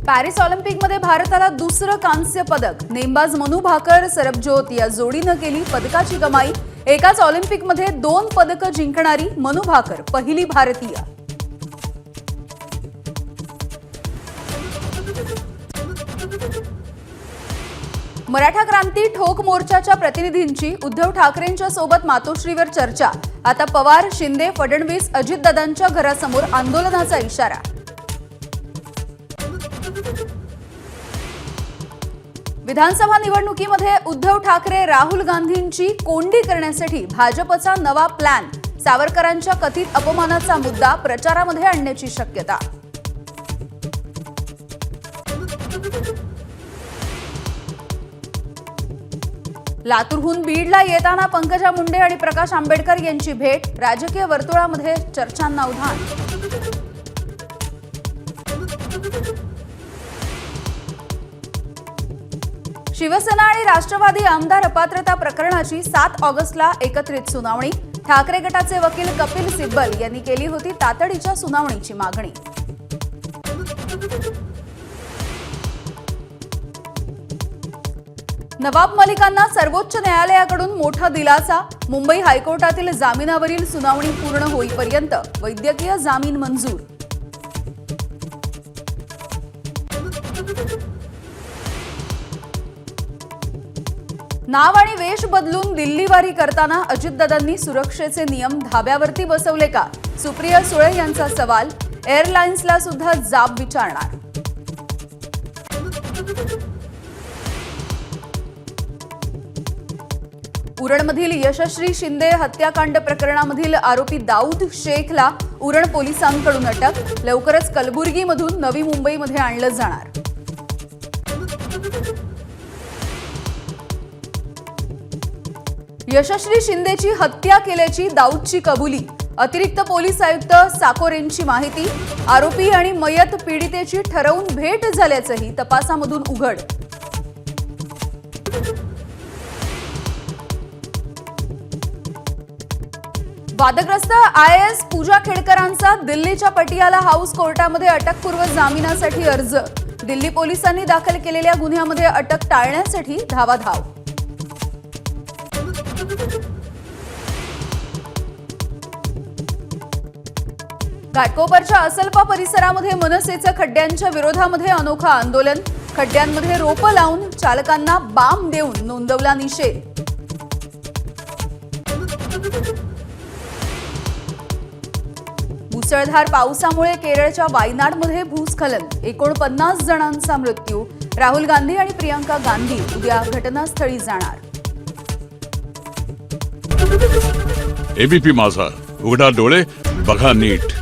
Paris ऑलिम्पिकमध्ये भारताला दुसरं कांस्य पदक। नेमबाज मनू भाकर सरबजोत या जोडीनं केली पदकाची कमाई। एकाच ऑलिम्पिकमध्ये 2 पदकं जिंकणारी मनू भाकर पहिली भारतीय। मराठा क्रांती ठोक मोर्चाच्या प्रतिनिधींची उद्धव ठाकरेंच्या सोबत मातोश्रीवर चर्चा। आता पवार, शिंदे, फडणवीस, अजितदादांच्या घरासमोर आंदोलनाचा इशारा। विधानसभा निवडणुकीमध्ये उद्धव ठाकरे राहुल गांधींची कोंडी करण्यासाठी भाजपचा नवा प्लॅन। सावरकरांच्या कथित अपमानाचा मुद्दा प्रचारामध्ये आणण्याची शक्यता। लातूरहून बीडला येताना पंकजा मुंडे आणि प्रकाश आंबेडकर यांची भेट। राजकीय वर्तुळामध्ये चर्चांना उधाण। शिवसेना आणि राष्ट्रवादी आमदार अपात्रता प्रकरणाची 7 ऑगस्टला एकत्रित सुनावणी। ठाकरे गटाचे वकील कपिल सिब्बल यांनी केली होती तातडीच्या सुनावणीची मागणी। नवाब मलिकांना सर्वोच्च न्यायालयाकडून मोठा दिलासा। मुंबई हायकोर्टातील जामिनावरील सुनावणी पूर्ण होईपर्यंत वैद्यकीय जामीन मंजूर। नाव आणि वेश बदलून दिल्लीवारी करताना अजितदादांनी सुरक्षेचे नियम धाब्यावरती बसवले का? सुप्रिया सुळे यांचा सवाल। एअरलाइन्सला सुद्धा जाब विचारणार। उरणमधील यशश्री शिंदे हत्याकांड प्रकरणामधील आरोपी दाऊद शेखला उरण पोलिसांकडून अटक। लवकरच कलबुर्गीमधून नवी मुंबईमध्ये आणलं जाणार। यशश्री शिंदेची हत्या केल्याची दाऊदची कबुली। अतिरिक्त पोलीस आयुक्त साकोरेंची माहिती। आरोपी आणि मयत पीडितेची ठरवून भेट झाल्याचंही तपासामधून उघड। वादग्रस्त IAS पूजा खेडकरांचा दिल्लीच्या पटियाला हाऊस कोर्टामध्ये अटकपूर्व जामिनासाठी अर्ज। दिल्ली पोलिसांनी दाखल केलेल्या गुन्ह्यामध्ये अटक टाळण्यासाठी धावाधाव। घाटकोपरच्या असलपा परिसरामध्ये मनसेचं खड्ड्यांच्या विरोधामध्ये अनोखं आंदोलन। खड्ड्यांमध्ये रोपं लावून चालकांना बाम देऊन नोंदवला निषेध। मुसळधार पावसामुळे केरळच्या वायनाडमध्ये भूस्खलन। 49 जणांचा मृत्यू। राहुल गांधी आणि प्रियंका गांधी उद्या घटनास्थळी जाणार। एबीपी माझा, उघडा डोळे बघा नीट।